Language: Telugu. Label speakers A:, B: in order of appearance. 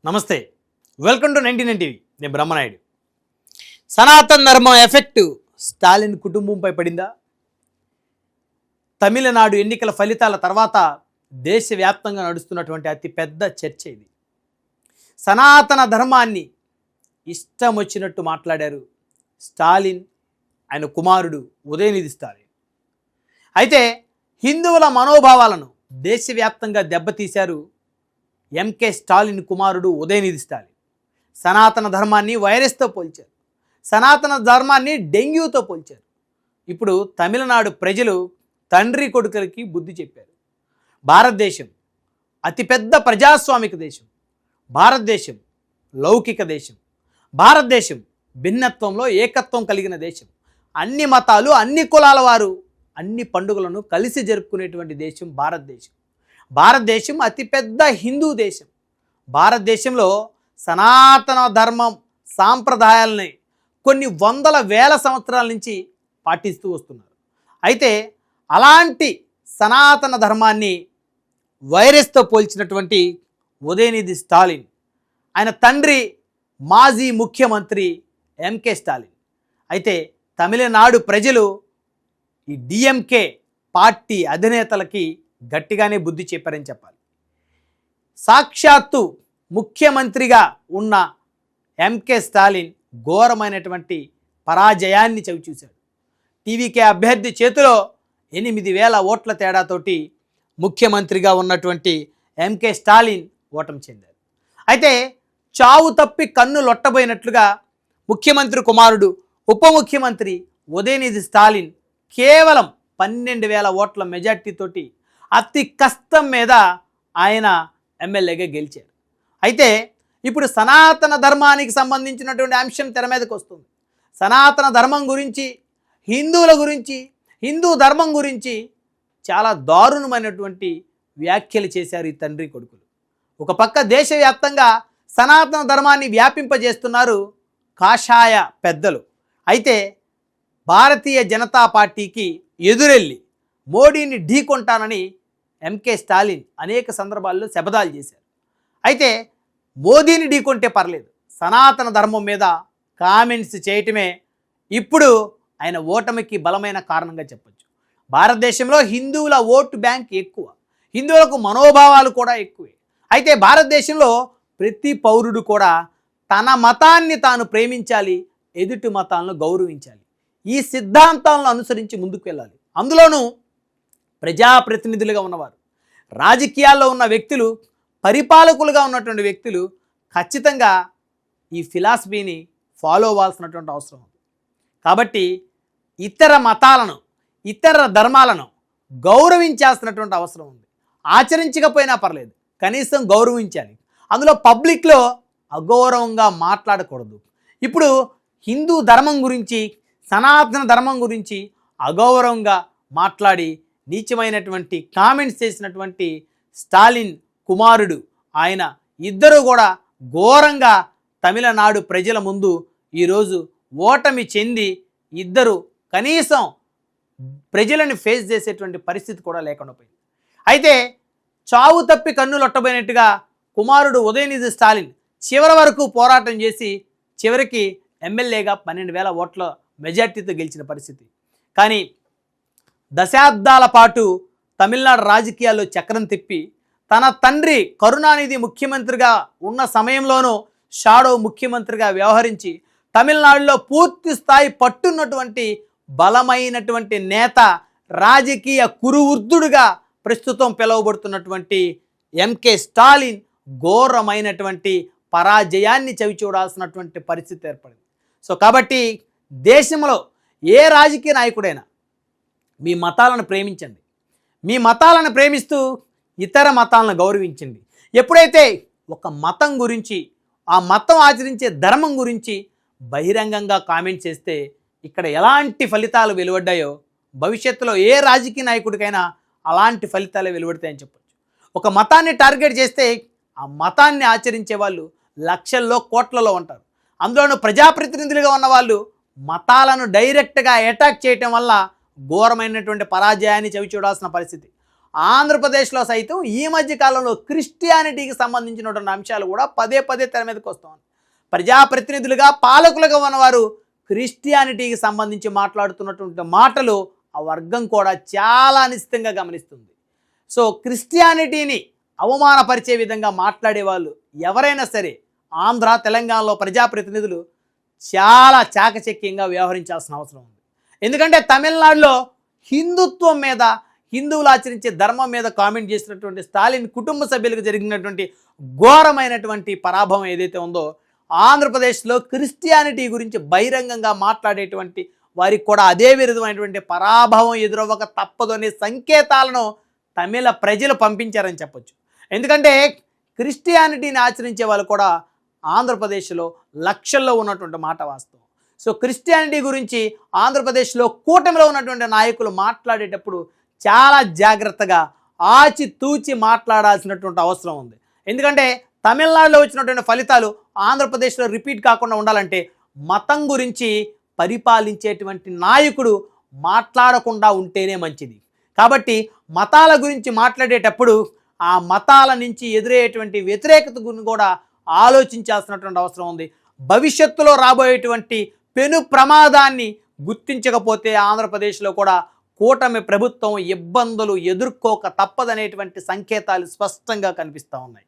A: నమస్తే, వెల్కమ్ టు 99 టీవీ. నేను బ్రహ్మనాయుడు. సనాతన ధర్మం ఎఫెక్ట్ స్టాలిన్ కుటుంబంపై పడిందా? తమిళనాడు ఎన్నికల ఫలితాల తర్వాత దేశవ్యాప్తంగా నడుస్తున్నటువంటి అతిపెద్ద చర్చ ఇది. సనాతన ధర్మాన్ని ఇష్టం వచ్చినట్టు మాట్లాడారు స్టాలిన్, ఆయన కుమారుడు ఉదయనిధి స్టాలిన్. అయితే హిందువుల మనోభావాలను దేశవ్యాప్తంగా దెబ్బతీశారు ఎంకే స్టాలిన్ కుమారుడు ఉదయనిధి స్టాలిన్. సనాతన ధర్మాన్ని వైరస్తో పోల్చారు, సనాతన ధర్మాన్ని డెంగ్యూతో పోల్చారు. ఇప్పుడు తమిళనాడు ప్రజలు తండ్రి కొడుకులకి బుద్ధి చెప్పారు. భారతదేశం అతిపెద్ద ప్రజాస్వామిక దేశం, భారతదేశం లౌకిక దేశం, భారతదేశం భిన్నత్వంలో ఏకత్వం కలిగిన దేశం, అన్ని మతాలు అన్ని కులాల వారు అన్ని పండుగలను కలిసి జరుపుకునేటువంటి దేశం భారతదేశం. భారతదేశం అతిపెద్ద హిందూ దేశం. భారతదేశంలో సనాతన ధర్మం సాంప్రదాయాలని కొన్ని వందల వేల సంవత్సరాల నుంచి పాటిస్తూ వస్తున్నారు. అయితే అలాంటి సనాతన ధర్మాన్ని వైరస్తో పోల్చినటువంటి ఉదయనిధి స్టాలిన్, ఆయన తండ్రి మాజీ ముఖ్యమంత్రి ఎంకే స్టాలిన్. అయితే తమిళనాడు ప్రజలు ఈ డిఎంకే పార్టీ అధినేతలకి గట్టిగానే బుద్ధి చెప్పారని చెప్పాలి. సాక్షాత్తు ముఖ్యమంత్రిగా ఉన్న ఎంకే స్టాలిన్ ఘోరమైనటువంటి పరాజయాన్ని చవిచూశాడు. టీవీకే అభ్యర్థి చేతిలో 8,000 ఓట్ల తేడాతోటి ముఖ్యమంత్రిగా ఉన్నటువంటి ఎంకే స్టాలిన్ ఓటమి చెందారు. అయితే చావు తప్పి కన్ను లొట్టబోయినట్లుగా ముఖ్యమంత్రి కుమారుడు ఉప ముఖ్యమంత్రి ఉదయనిధి స్టాలిన్ కేవలం 12,000 ఓట్ల మెజార్టీతోటి అతి కష్టం మీద ఆయన ఎమ్మెల్యేగా గెలిచారు. అయితే ఇప్పుడు సనాతన ధర్మానికి సంబంధించినటువంటి అంశం తెర మీదకి వస్తుంది. సనాతన ధర్మం గురించి, హిందువుల గురించి, హిందూ ధర్మం గురించి చాలా దారుణమైనటువంటి వ్యాఖ్యలు చేశారు ఈ తండ్రి కొడుకులు. ఒక పక్క దేశవ్యాప్తంగా సనాతన ధర్మాన్ని వ్యాపింపజేస్తున్నారు కాషాయ పెద్దలు. అయితే భారతీయ జనతా పార్టీకి ఎదురెళ్ళి మోడీని ఢీకొంటానని ఎంకే స్టాలిన్ అనేక సందర్భాల్లో శపథాలు చేశారు. అయితే మోదీని ఢీకొంటే పర్లేదు, సనాతన ధర్మం మీద కామెంట్స్ చేయటమే ఇప్పుడు ఆయన ఓటమికి బలమైన కారణంగా చెప్పచ్చు. భారతదేశంలో హిందువుల ఓటు బ్యాంక్ ఎక్కువ, హిందువులకు మనోభావాలు కూడా ఎక్కువే. అయితే భారతదేశంలో ప్రతి పౌరుడు కూడా తన మతాన్ని తాను ప్రేమించాలి, ఎదుటి మతాలను గౌరవించాలి. ఈ సిద్ధాంతాలను అనుసరించి ముందుకు వెళ్ళాలి. అందులోనూ ప్రజాప్రతినిధులుగా ఉన్నవారు, రాజకీయాల్లో ఉన్న వ్యక్తులు, పరిపాలకులుగా ఉన్నటువంటి వ్యక్తులు ఖచ్చితంగా ఈ ఫిలాసఫీని ఫాలో అవ్వాల్సినటువంటి అవసరం ఉంది. కాబట్టి ఇతర మతాలను, ఇతర ధర్మాలను గౌరవించాల్సినటువంటి అవసరం ఉంది. ఆచరించకపోయినా పర్లేదు, కనీసం గౌరవించాలి. అందులో పబ్లిక్లో అగౌరవంగా మాట్లాడకూడదు. ఇప్పుడు హిందూ ధర్మం గురించి, సనాతన ధర్మం గురించి అగౌరవంగా మాట్లాడి నీచమైనటువంటి కామెంట్స్ చేసినటువంటి స్టాలిన్ కుమారుడు, ఆయన ఇద్దరు కూడా ఘోరంగా తమిళనాడు ప్రజల ముందు ఈరోజు ఓటమి చెంది ఇద్దరు కనీసం ప్రజలను ఫేస్ చేసేటువంటి పరిస్థితి కూడా లేకుండా పోయింది. అయితే చావు తప్పి కన్నులొట్టబోయినట్టుగా కుమారుడు ఉదయనిధి స్టాలిన్ చివరి వరకు పోరాటం చేసి చివరికి ఎమ్మెల్యేగా 12,000 ఓట్ల మెజార్టీతో గెలిచిన పరిస్థితి. కానీ దశాబ్దాల పాటు తమిళనాడు రాజకీయాల్లో చక్రం తిప్పి తన తండ్రి కరుణానిధి ముఖ్యమంత్రిగా ఉన్న సమయంలోనూ షాడో ముఖ్యమంత్రిగా వ్యవహరించి తమిళనాడులో పూర్తి స్థాయి పట్టున్నటువంటి బలమైనటువంటి నేత, రాజకీయ కురువృద్ధుడుగా ప్రస్తుతం పిలువబడుతున్నటువంటి ఎంకే స్టాలిన్ ఘోరమైనటువంటి పరాజయాన్ని చవిచూడాల్సినటువంటి పరిస్థితి ఏర్పడింది. సో కాబట్టి దేశంలో ఏ రాజకీయ నాయకుడైనా మీ మతాలను ప్రేమించండి, మీ మతాలను ప్రేమిస్తూ ఇతర మతాలను గౌరవించండి. ఎప్పుడైతే ఒక మతం గురించి, ఆ మతం ఆచరించే ధర్మం గురించి బహిరంగంగా కామెంట్ చేస్తే ఇక్కడ ఎలాంటి ఫలితాలు వెలువడ్డాయో భవిష్యత్తులో ఏ రాజకీయ నాయకుడికైనా అలాంటి ఫలితాలే వెలువడతాయని చెప్పచ్చు. ఒక మతాన్ని టార్గెట్ చేస్తే ఆ మతాన్ని ఆచరించే వాళ్ళు లక్షల్లో, కోట్లలో ఉంటారు. అందులోనూ ప్రజాప్రతినిధులుగా ఉన్న వాళ్ళు మతాలను డైరెక్ట్గా అటాక్ చేయటం వల్ల ఘోరమైనటువంటి పరాజయాన్ని చవిచూడాల్సిన పరిస్థితి. ఆంధ్రప్రదేశ్లో సైతం ఈ మధ్య కాలంలో క్రిస్టియానిటీకి సంబంధించినటువంటి అంశాలు కూడా పదే పదే తెర మీదకి వస్తుంది. ప్రజాప్రతినిధులుగా పాలకులుగా ఉన్నవారు క్రిస్టియానిటీకి సంబంధించి మాట్లాడుతున్నటువంటి మాటలు ఆ వర్గం కూడా చాలా నిశ్చితంగా గమనిస్తుంది. సో క్రిస్టియానిటీని అవమానపరిచే విధంగా మాట్లాడే వాళ్ళు ఎవరైనా సరే ఆంధ్ర తెలంగాణలో ప్రజాప్రతినిధులు చాలా చాకచక్యంగా వ్యవహరించాల్సిన అవసరం ఉంది. ఎందుకంటే తమిళనాడులో హిందుత్వం మీద, హిందువులు ఆచరించే ధర్మం మీద కామెంట్ చేసినటువంటి స్టాలిన్ కుటుంబ సభ్యులకు జరిగినటువంటి ఘోరమైనటువంటి పరాభవం ఏదైతే ఉందో, ఆంధ్రప్రదేశ్లో క్రిస్టియానిటీ గురించి బహిరంగంగా మాట్లాడేటువంటి వారికి కూడా అదే విధమైనటువంటి పరాభవం ఎదురవ్వక తప్పదు అనే సంకేతాలను తమిళ ప్రజలు పంపించారని చెప్పొచ్చు. ఎందుకంటే క్రిస్టియానిటీని ఆచరించే వాళ్ళు కూడా ఆంధ్రప్రదేశ్లో లక్షల్లో ఉన్నటువంటి మాట వాస్తవం. సో క్రిస్టియానిటీ గురించి ఆంధ్రప్రదేశ్లో కూటమిలో ఉన్నటువంటి నాయకులు మాట్లాడేటప్పుడు చాలా జాగ్రత్తగా ఆచితూచి మాట్లాడాల్సినటువంటి అవసరం ఉంది. ఎందుకంటే తమిళనాడులో వచ్చినటువంటి ఫలితాలు ఆంధ్రప్రదేశ్లో రిపీట్ కాకుండా ఉండాలంటే మతం గురించి పరిపాలించేటువంటి నాయకుడు మాట్లాడకుండా ఉంటేనే మంచిది. కాబట్టి మతాల గురించి మాట్లాడేటప్పుడు ఆ మతాల నుంచి ఎదురయ్యేటువంటి వ్యతిరేకత గురించి కూడా ఆలోచించాల్సినటువంటి అవసరం ఉంది. భవిష్యత్తులో రాబోయేటువంటి పెను ప్రమాదాన్ని గుర్తించకపోతే ఆంధ్రప్రదేశ్లో కూడా కూటమి ప్రభుత్వం ఇబ్బందులు ఎదుర్కోక తప్పదనేటువంటి సంకేతాలు స్పష్టంగా కనిపిస్తూ ఉన్నాయి.